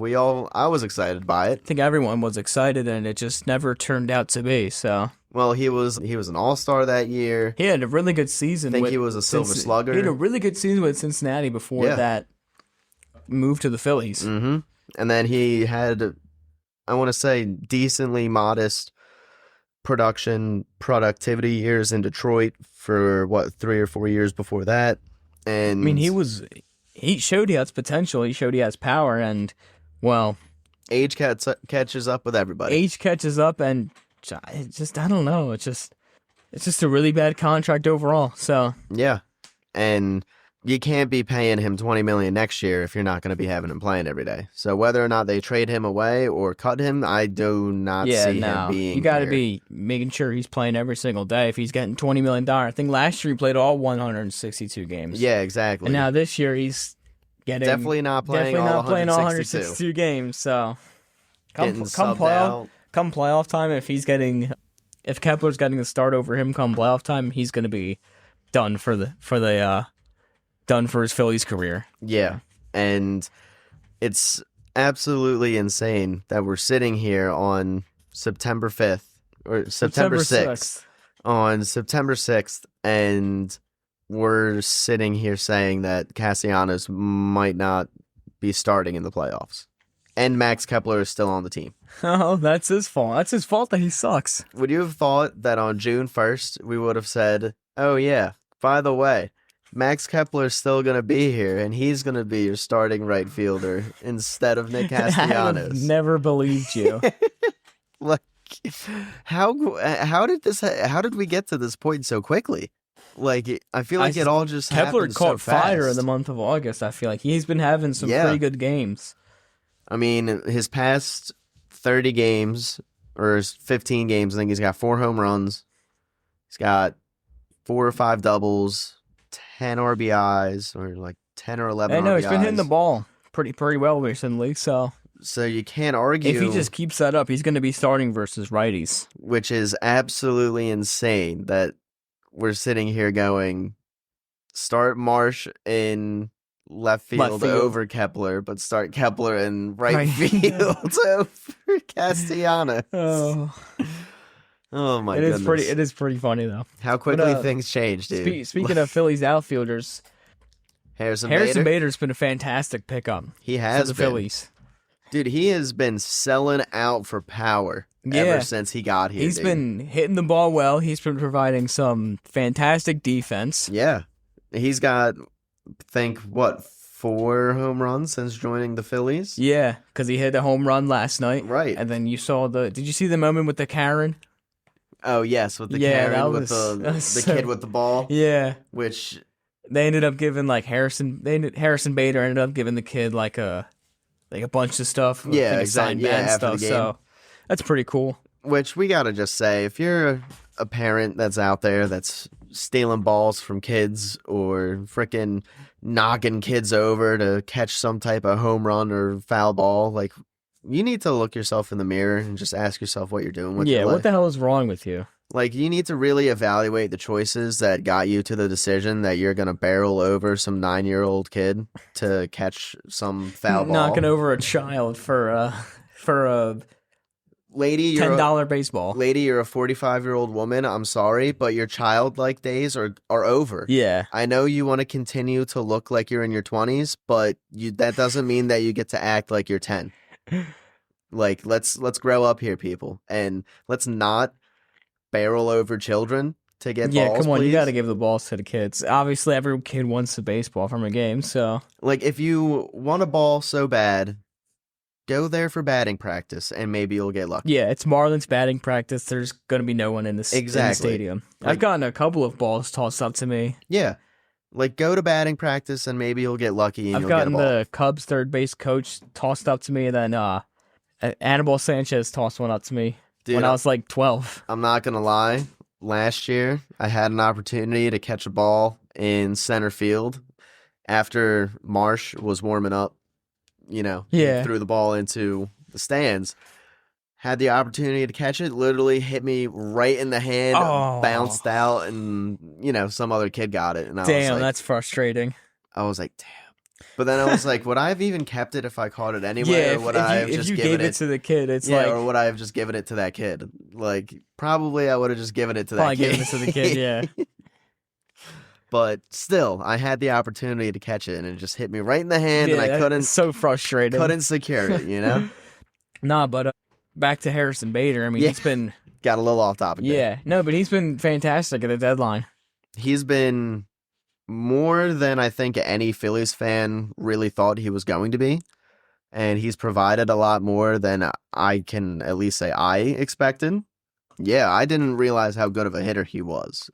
S2: I was excited by it.
S1: I think everyone was excited, and it just never turned out to be. So
S2: Well, he was an all-star that year.
S1: he had a really good season.
S2: I think he was a Silver Slugger.
S1: He had a really good season with Cincinnati before
S2: Yeah.
S1: that move to the Phillies.
S2: Mm-hmm. And then he had, I want to say, decently modest productivity years in Detroit for 3 or 4 years before that. And
S1: I mean, he showed he has potential. He showed he has power, and well,
S2: age catches up with everybody.
S1: age catches up, and it just I don't know. It's it's just a really bad contract overall. So
S2: Yeah, and you can't be paying him $20 million next year if you're not going to be having him playing every day. So whether or not they trade him away or cut him, I do not see him being.
S1: You got to
S2: here.
S1: be making sure he's playing every single day. If he's getting $20 million, I think last year he played all 162 games.
S2: Yeah, exactly.
S1: And now this year he's getting
S2: definitely not playing all
S1: 162 games. So come playoff time, if Kepler's getting the start over him come playoff time, he's going to be done for his Phillies career.
S2: Yeah, and it's absolutely insane that we're sitting here on September 5th or September 6th. On September 6th, and we're sitting here saying that Castellanos might not be starting in the playoffs. And Max Kepler is still on the team.
S1: Oh, that's his fault. That's his fault that he sucks.
S2: Would you have thought that on June 1st we would have said, oh yeah, by the way, Max Kepler's still going to be here, and he's going to be your starting right fielder instead of Nick Castellanos.
S1: I never believed you.
S2: Like, how did we get to this point so quickly? Like, I feel like it all just
S1: Kepler
S2: happened
S1: caught
S2: so fast.
S1: fire in the month of August. I feel like he's been having some pretty good games.
S2: I mean, his past 30 games or his 15 games, I think he's got 4 home runs. He's got 4 or 5 doubles. 10 RBIs or like 10 or 11 RBIs.
S1: I know, he's been hitting the ball pretty well recently, so
S2: you can't argue.
S1: If he just keeps that up, he's going to be starting versus righties.
S2: Which is absolutely insane that we're sitting here going, start Marsh in left field over Kepler, but start Kepler in right field over Castellanos. Oh my goodness.
S1: It is pretty funny though.
S2: How quickly things change, dude.
S1: Speaking of Phillies outfielders,
S2: Harrison
S1: Bader's been a fantastic pickup.
S2: He has
S1: for the Phillies.
S2: Dude, he has been selling out for power ever since he got here.
S1: He's been hitting the ball well. He's been providing some fantastic defense.
S2: Yeah. He's got, I think, 4 home runs since joining the Phillies?
S1: Yeah, because he hit a home run last night.
S2: Right.
S1: And then you saw did you see the moment with the Karen?
S2: Oh, yes, with the Karen, with the kid with the ball.
S1: Yeah.
S2: Which
S1: they ended up giving Harrison Bader ended up giving the kid like a bunch of stuff.
S2: Yeah, exactly. Yeah, after
S1: stuff.
S2: the game.
S1: So that's pretty cool.
S2: Which we gotta just say, if you're a parent that's out there that's stealing balls from kids or freaking knocking kids over to catch some type of home run or foul ball, like, you need to look yourself in the mirror and just ask yourself what you're doing with your life.
S1: What the hell is wrong with you?
S2: Like, you need to really evaluate the choices that got you to the decision that you're going to barrel over some 9-year-old kid to catch some foul ball.
S1: Knocking over a child for a
S2: lady,
S1: $10 baseball.
S2: Lady, you're a 45-year-old woman. I'm sorry, but your childlike days are over.
S1: Yeah.
S2: I know you want to continue to look like you're in your 20s, but that doesn't mean that you get to act like you're 10. Like, let's grow up here, people, and let's not barrel over children to get balls.
S1: Yeah, come on,
S2: please.
S1: you got to give the balls to the kids. Obviously, every kid wants the baseball from a game, so
S2: like, if you want a ball so bad, go there for batting practice, and maybe you'll get lucky.
S1: Yeah, it's Marlins batting practice. There's going to be no one in the stadium.
S2: Like,
S1: I've gotten a couple of balls tossed up to me.
S2: Yeah. Like, go to batting practice, and maybe you'll get lucky, and
S1: I've
S2: you'll get a ball.
S1: gotten the Cubs third base coach tossed up to me, and then Anibal Sanchez tossed one up to me when I was like 12.
S2: I'm not going to lie. Last year, I had an opportunity to catch a ball in center field after Marsh was warming up. He threw the ball into the stands. Had the opportunity to catch it, literally hit me right in the hand, bounced out, and, some other kid got it. And I was like,
S1: that's frustrating.
S2: I was like, damn. But then I was like, would I have even kept it if I caught it anyway?
S1: Yeah,
S2: or would I have just given
S1: it to the kid,
S2: or would I have just given it to that kid? Like, probably I would have just given it to that kid.
S1: Probably given it to the kid, yeah.
S2: But still, I had the opportunity to catch it, and it just hit me right in the hand, and I couldn't.
S1: So frustrating.
S2: Couldn't secure it,
S1: Nah, but back to Harrison Bader. I mean, he's been
S2: got a little off topic.
S1: Yeah, no, but he's been fantastic at the deadline.
S2: He's been more than I think any Phillies fan really thought he was going to be, and he's provided a lot more than I can at least say I expected. Yeah, I didn't realize how good of a hitter he was.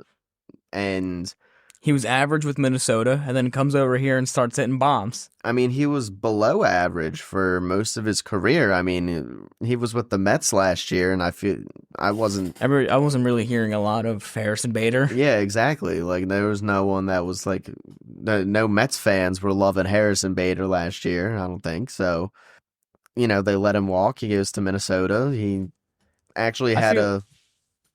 S2: And
S1: He was average with Minnesota, and then comes over here and starts hitting bombs.
S2: I mean, he was below average for most of his career. I mean, he was with the Mets last year, and I wasn't
S1: really hearing a lot of Harrison Bader.
S2: Yeah, exactly. Like, there was no one that was like, no Mets fans were loving Harrison Bader last year, I don't think. So, they let him walk. He goes to Minnesota. He actually had a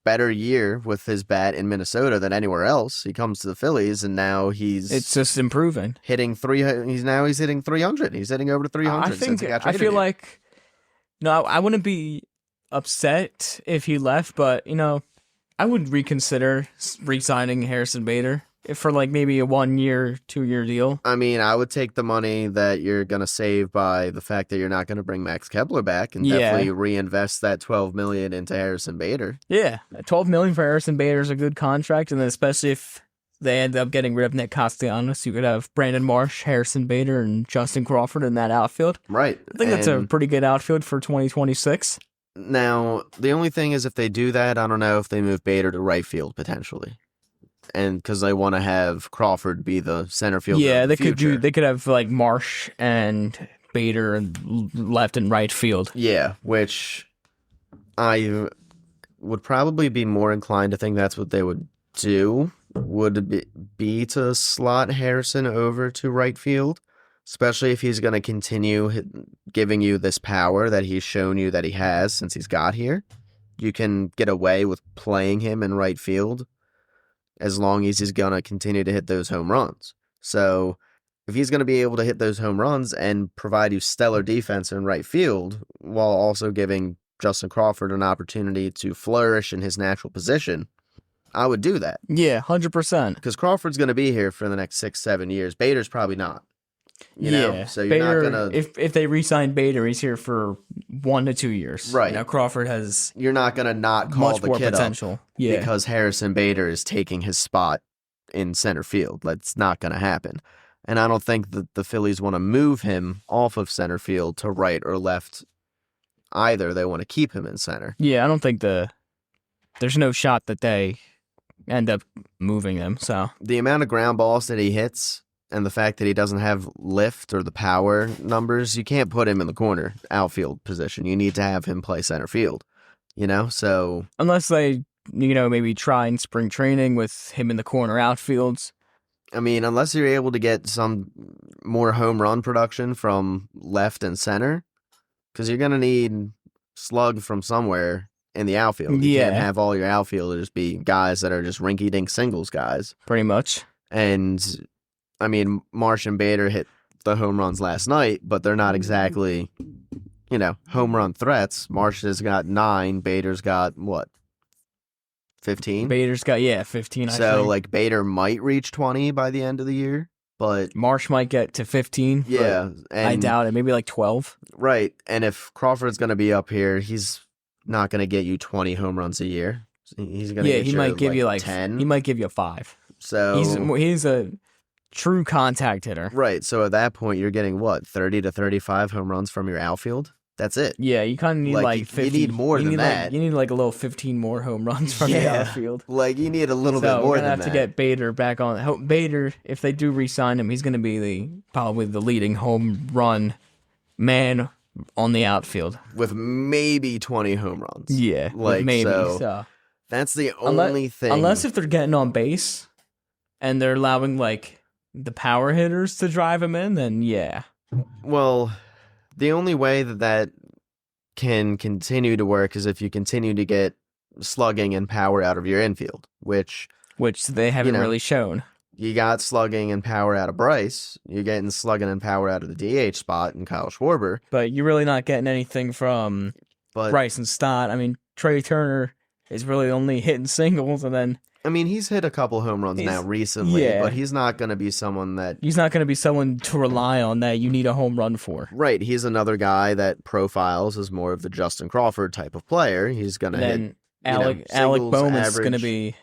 S2: better year with his bat in Minnesota than anywhere else. He comes to the Phillies, and now it's
S1: just improving.
S2: Hitting he's hitting 300. He's hitting over to 300 since he got traded.
S1: I feel like, no, I wouldn't be upset if he left, but I would reconsider re-signing Harrison Bader for like maybe a 1 year, 2 year deal.
S2: I mean, I would take the money that you're going to save by the fact that you're not going to bring Max Kepler back and definitely reinvest that $12 million into Harrison Bader.
S1: Yeah, $12 million for Harrison Bader is a good contract, and then especially if they end up getting rid of Nick Castellanos, you could have Brandon Marsh, Harrison Bader, and Justin Crawford in that outfield.
S2: Right.
S1: I think that's a pretty good outfield for 2026.
S2: Now, the only thing is if they do that, I don't know if they move Bader to right field potentially. And because they want to have Crawford be the center fielder.
S1: Yeah,
S2: of the future.
S1: They could have like Marsh and Bader and left and right field.
S2: Yeah, which I would probably be more inclined to think that's what they would do. Would be to slot Harrison over to right field, especially if he's going to continue giving you this power that he's shown you that he has since he's got here. You can get away with playing him in right field as long as he's going to continue to hit those home runs. So if he's going to be able to hit those home runs and provide you stellar defense in right field while also giving Justin Crawford an opportunity to flourish in his natural position, I would do that.
S1: Yeah, 100%.
S2: Because Crawford's going to be here for the next 6-7 years. Bader's probably not. You know? So you're
S1: Bader,
S2: not going to...
S1: If they re-sign Bader, he's here for 1 to 2 years.
S2: Right.
S1: Now Crawford has...
S2: You're not going to not call
S1: much
S2: the
S1: more
S2: kid
S1: potential.
S2: up
S1: Yeah.
S2: because Harrison Bader is taking his spot in center field. That's not going to happen. And I don't think that the Phillies want to move him off of center field to right or left either. They want to keep him in center.
S1: Yeah, I don't think there's no shot that they end up moving him. So
S2: the amount of ground balls that he hits and the fact that he doesn't have lift or the power numbers, you can't put him in the corner outfield position. You need to have him play center field, so
S1: unless they, maybe try in spring training with him in the corner outfields.
S2: I mean, unless you're able to get some more home run production from left and center, because you're going to need slug from somewhere in the outfield. You can't have all your outfielders be guys that are just rinky-dink singles guys.
S1: Pretty much.
S2: And, I mean, Marsh and Bader hit the home runs last night, but they're not exactly, home run threats. Marsh has got 9. Bader's got, 15?
S1: Bader's got, 15, I think.
S2: So, Bader might reach 20 by the end of the year, but...
S1: Marsh might get to 15.
S2: Yeah.
S1: And I doubt it. Maybe 12.
S2: Right. And if Crawford's going to be up here, he's not going to get you 20 home runs a year. He's going to get
S1: he might give you
S2: 10.
S1: He might give you 5.
S2: So
S1: he's a true contact hitter.
S2: Right. So at that point, you're getting 30 to 35 home runs from your outfield. That's it.
S1: Yeah, you kind of need 50.
S2: You need more than that.
S1: You need a little 15 more home runs from your outfield.
S2: You need a little bit more than that.
S1: So we're gonna have to get Bader back on. Bader, if they do re-sign him, he's gonna be probably the leading home run man on the outfield
S2: with maybe 20 home runs.
S1: Yeah, maybe. So
S2: that's the only thing.
S1: Unless if they're getting on base and they're allowing the power hitters to drive him in, then yeah.
S2: Well, the only way that can continue to work is if you continue to get slugging and power out of your infield, which
S1: they haven't really shown.
S2: You got slugging and power out of Bryce. You're getting slugging and power out of the DH spot in Kyle Schwarber.
S1: But you're really not getting anything from Bryce and Stott. I mean, Trey Turner is really only hitting singles, and then...
S2: I mean, he's hit a couple home runs now recently, but he's not going to be someone that...
S1: He's not going to be someone to rely on that you need a home run for.
S2: Right. He's another guy that profiles as more of the Justin Crawford type of player. He's going to hit
S1: Alec Bowman's going to be...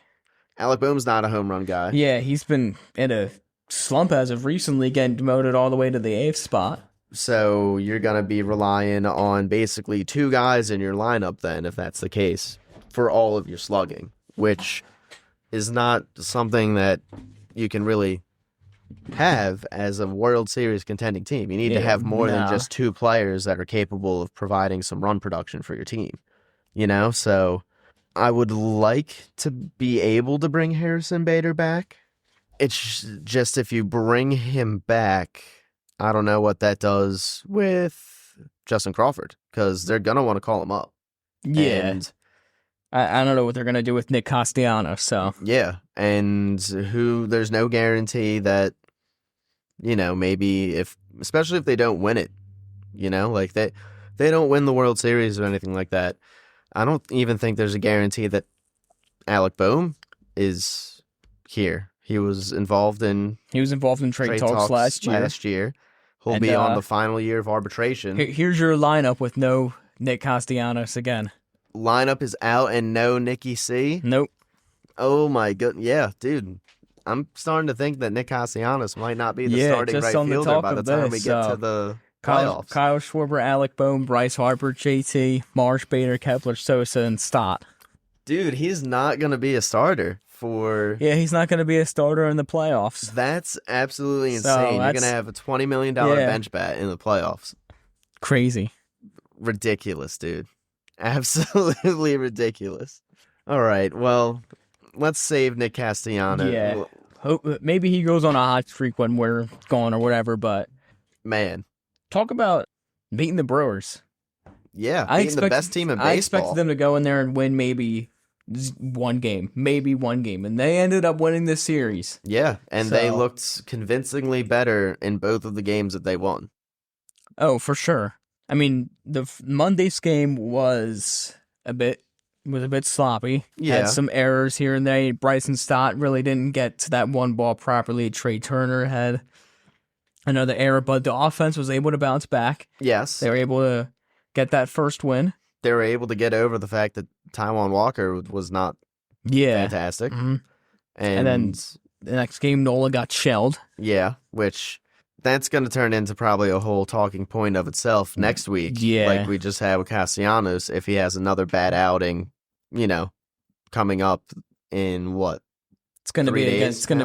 S2: Alec Boehm's not a home run guy.
S1: Yeah, he's been in a slump as of recently, getting demoted all the way to the 8th spot.
S2: So you're going to be relying on basically 2 guys in your lineup then, if that's the case. for all of your slugging, which is not something that you can really have as a World Series contending team. You need to have more than just 2 players that are capable of providing some run production for your team. So I would like to be able to bring Harrison Bader back. It's just if you bring him back, I don't know what that does with Justin Crawford, because they're going to want to call him up.
S1: Yeah.
S2: And
S1: I don't know what they're going to do with Nick Castellanos, so.
S2: Yeah, and there's no guarantee that, maybe especially if they don't win it, like they don't win the World Series or anything like that. I don't even think there's a guarantee that Alec Boehm is here. He was involved in
S1: trade talks last year.
S2: He'll be on the final year of arbitration.
S1: Here's your lineup with no Nick Castellanos again.
S2: Lineup is out and no Nicky C?
S1: Nope.
S2: Oh my goodness. Yeah, dude. I'm starting to think that Nick Castellanos might not be the starting right fielder by the time we get to the playoffs.
S1: Kyle Schwarber, Alec Boehm, Bryce Harper, JT, Marsh, Bader, Kepler, Sosa, and Stott.
S2: Dude, he's not going to be a starter for...
S1: Yeah, he's not going to be a starter in the playoffs.
S2: That's absolutely insane. You're going to have a $20 million bench bat in the playoffs.
S1: Crazy.
S2: Ridiculous, dude. Absolutely ridiculous. All right, well, let's save Nick Castellanos.
S1: Yeah. Maybe he goes on a hot streak when we're gone or whatever, but...
S2: Man.
S1: Talk about beating the Brewers.
S2: Yeah, beating the best team in baseball.
S1: I expected them to go in there and win maybe one game, and they ended up winning this series.
S2: Yeah, and they looked convincingly better in both of the games that they won.
S1: Oh, for sure. I mean, the Monday's game was a bit sloppy.
S2: Yeah.
S1: Had some errors here and there. Bryson Stott really didn't get to that one ball properly. Trey Turner had another error, but the offense was able to bounce back.
S2: Yes.
S1: They were able to get that first win.
S2: They were able to get over the fact that Taijuan Walker was not fantastic.
S1: Mm-hmm. And then the next game, Nola got shelled.
S2: Yeah, which... That's going to turn into probably a whole talking point of itself next week.
S1: Yeah.
S2: Like we just had with Castellanos, if he has another bad outing, coming up in what?
S1: It's going to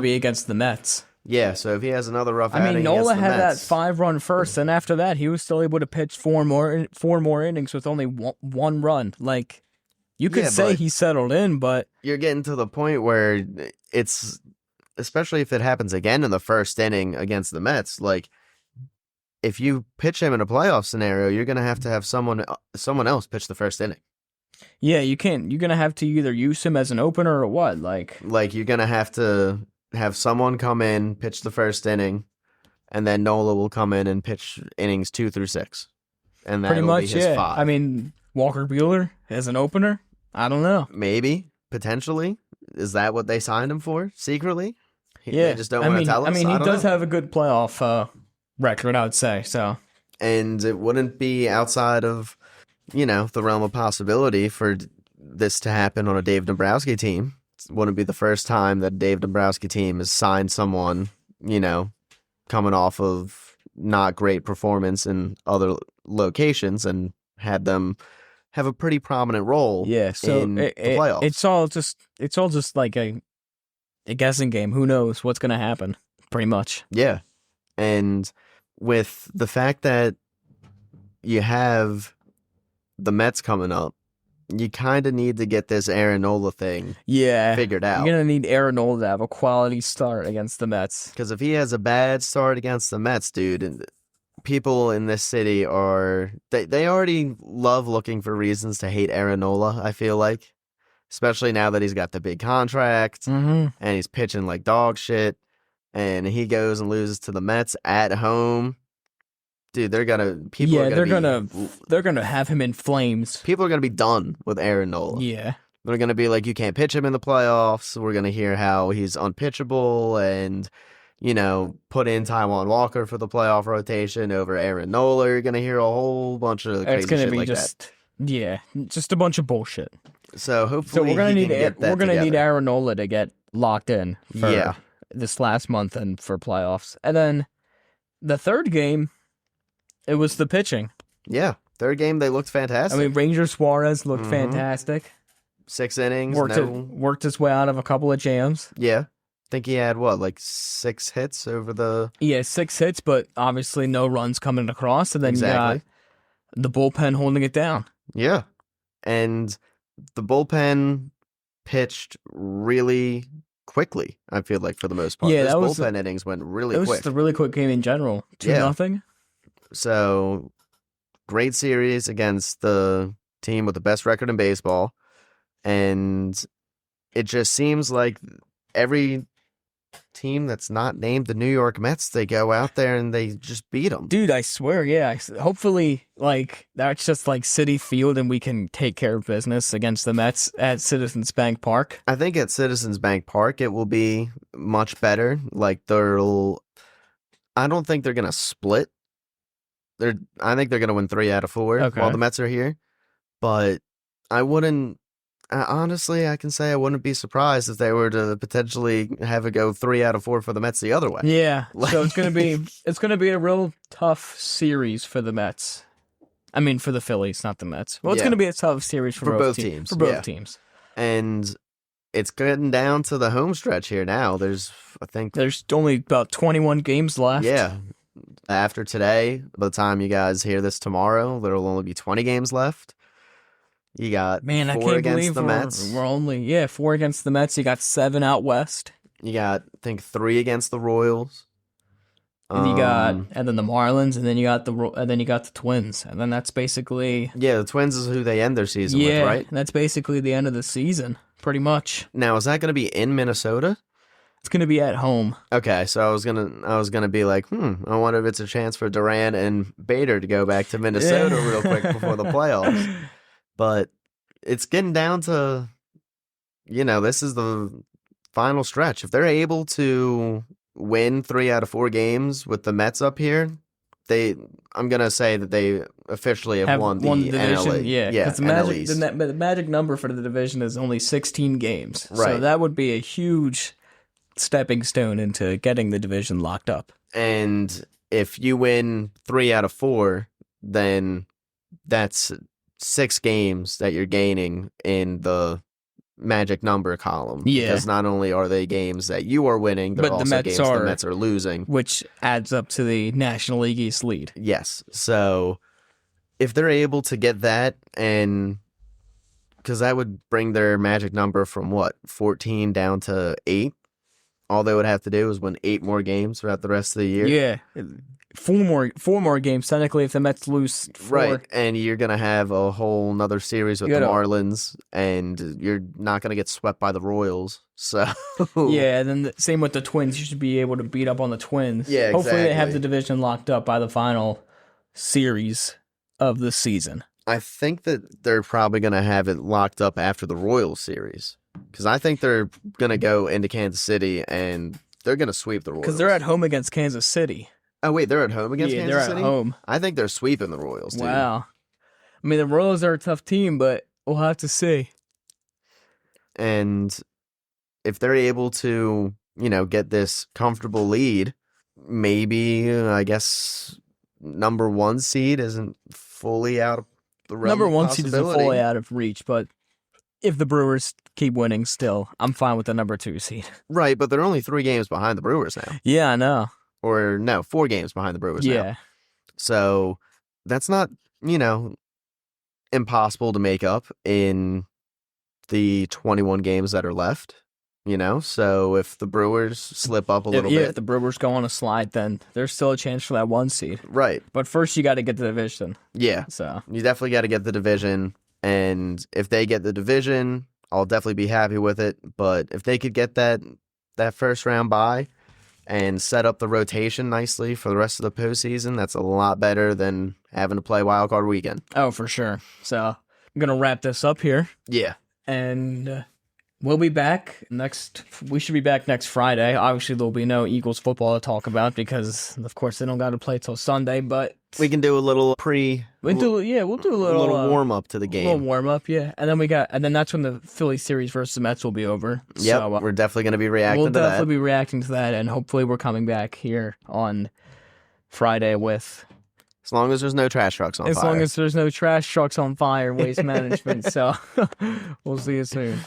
S1: be against the Mets.
S2: Yeah, so if he has another rough outing,
S1: I mean, Nola had
S2: Mets,
S1: that 5-run first, and after that, he was still able to pitch four more innings with only one run. Like, you could say he settled in, but
S2: you're getting to the point where it's, especially if it happens again in the first inning against the Mets, like, if you pitch him in a playoff scenario, you're going to have someone else pitch the first inning.
S1: Yeah, you can't. You're going to have to either use him as an opener or what? Like
S2: you're going to have someone come in, pitch the first inning, and then Nola will come in and pitch innings 2 through 6. And that will be his 5.
S1: I mean, Walker Buehler as an opener? I don't know.
S2: Maybe, potentially. Is that what they signed him for, secretly?
S1: Yeah.
S2: They just don't want to tell us?
S1: I mean, he does have a good playoff record, I would say, so.
S2: And it wouldn't be outside of, the realm of possibility for this to happen on a Dave Dombrowski team. It wouldn't be the first time that a Dave Dombrowski team has signed someone, coming off of not great performance in other locations and had them have a pretty prominent role in the playoffs.
S1: It's all just like a guessing game. Who knows what's going to happen, pretty much.
S2: Yeah. And with the fact that you have the Mets coming up, you kind of need to get this Aaron Nola thing figured out.
S1: You're going to need Aaron Nola to have a quality start against the Mets.
S2: Because if he has a bad start against the Mets, dude, people in this city they already love looking for reasons to hate Aaron Nola, I feel like. Especially now that he's got the big contract and he's pitching like dog shit, and he goes and loses to the Mets at home. Dude, they're gonna have him in flames. People are gonna be done with Aaron Nola.
S1: Yeah,
S2: they're gonna be like, you can't pitch him in the playoffs. We're gonna hear how he's unpitchable, and put in Taijuan Walker for the playoff rotation over Aaron Nola. You're gonna hear a whole bunch of crazy shit like that.
S1: Yeah, just a bunch of bullshit.
S2: So hopefully,
S1: we're gonna need Aaron Nola to get locked in for this last month and for playoffs. And then the third game, it was the pitching.
S2: Yeah, third game they looked fantastic.
S1: I mean, Ranger Suarez looked fantastic.
S2: 6 innings.
S1: Worked his way out of a couple of jams.
S2: Yeah. I think he had, like 6 hits over the...
S1: Yeah, 6 hits, but obviously no runs coming across. And then you got the bullpen holding it down.
S2: Yeah. And the bullpen pitched really quickly, I feel like, for the most part.
S1: Yeah,
S2: those bullpen innings went really quick.
S1: It was just a really quick game in general. 2-0.
S2: So, great series against the team with the best record in baseball. And it just seems like every team that's not named the New York Mets, they go out there and they just beat them.
S1: Dude, I swear, yeah. Hopefully, that's just like Citi Field and we can take care of business against the Mets at Citizens Bank Park.
S2: I think at Citizens Bank Park, it will be much better. I don't think they're going to split. I think they're going to win 3 out of 4 while the Mets are here. But honestly, I can say I wouldn't be surprised if they were to potentially have it go 3 out of 4 for the Mets the other way.
S1: Yeah, so it's gonna be a real tough series for the Mets. I mean, for the Phillies, not the Mets. Well, it's gonna be a tough series for both teams. For both teams, and
S2: it's getting down to the home stretch here now. There's
S1: only about 21 games left.
S2: Yeah. After today, by the time you guys hear this tomorrow, there will only be 20 games left. You got 4 against the Mets.
S1: We're only 4 against the Mets. You got 7 out west.
S2: You got, I think, 3 against the Royals.
S1: And then the Marlins, and then you got the Twins, and then that's basically
S2: the Twins is who they end their season with, right?
S1: And that's basically the end of the season, pretty much.
S2: Now, is that going to be in Minnesota?
S1: It's going to be at home.
S2: Okay, so I was gonna be like, I wonder if it's a chance for Duran and Bader to go back to Minnesota real quick before the playoffs. But it's getting down to, this is the final stretch. If they're able to win 3 out of 4 games with the Mets up here, I'm going to say that they officially have won the
S1: division.
S2: NL.
S1: Yeah, because the magic number for the division is only 16 games.
S2: Right.
S1: So that would be a huge stepping stone into getting the division locked up.
S2: And if you win 3 out of 4, then that's 6 games that you're gaining in the magic number column.
S1: Yeah.
S2: Because not only are they games that you are winning, they're also games the Mets are losing.
S1: Which adds up to the National League East lead.
S2: Yes. So if they're able to get that, and because that would bring their magic number from 14 down to 8. All they would have to do is win 8 more games throughout the rest of the year.
S1: Yeah. 4 more games, technically, if the Mets lose 4.
S2: Right, and you're going to have a whole nother series with the Marlins, and you're not going to get swept by the Royals. So
S1: yeah, and then same with the Twins. You should be able to beat up on the Twins.
S2: Yeah,
S1: Hopefully they have the division locked up by the final series of the season.
S2: I think that they're probably going to have it locked up after the Royals series, because I think they're going to go into Kansas City, and they're going to sweep the Royals.
S1: Because they're at home against Kansas City.
S2: Oh, wait, they're at home against Kansas City?
S1: Yeah, they're at home.
S2: I think they're sweeping the Royals, dude.
S1: Wow. I mean, the Royals are a tough team, but we'll have to see.
S2: And if they're able to, get this comfortable lead, maybe, I guess, number 1 seed isn't fully out of the realm
S1: Number
S2: of
S1: 1 seed isn't fully out of reach, but if the Brewers keep winning still, I'm fine with the number 2 seed.
S2: Right, but they're only 3 games behind the Brewers now.
S1: Yeah, I know.
S2: Or no, 4 games behind the Brewers now. So that's not, impossible to make up in the 21 games that are left, So if the Brewers slip up a little bit.
S1: If the Brewers go on a slide, then there's still a chance for that 1 seed.
S2: Right.
S1: But first you got to get the division.
S2: Yeah.
S1: So
S2: you definitely got to get the division. And if they get the division, I'll definitely be happy with it. But if they could get that first round bye and set up the rotation nicely for the rest of the postseason, that's a lot better than having to play Wild Card Weekend.
S1: Oh, for sure. So I'm going to wrap this up here.
S2: Yeah.
S1: And we'll be back we should be back next Friday. Obviously, there'll be no Eagles football to talk about because, of course, they don't got to play till Sunday, but
S2: we can do a little
S1: we'll do a little
S2: warm up to the game.
S1: A little warm up, yeah. And then that's when the Philly series versus the Mets will be over.
S2: Yep, so, we're definitely going to be reacting to that.
S1: We'll definitely be reacting to that, and hopefully we're coming back here on Friday with
S2: As long as there's no trash trucks on
S1: As
S2: fire.
S1: long as there's no trash trucks on fire, waste management. So we'll see you soon.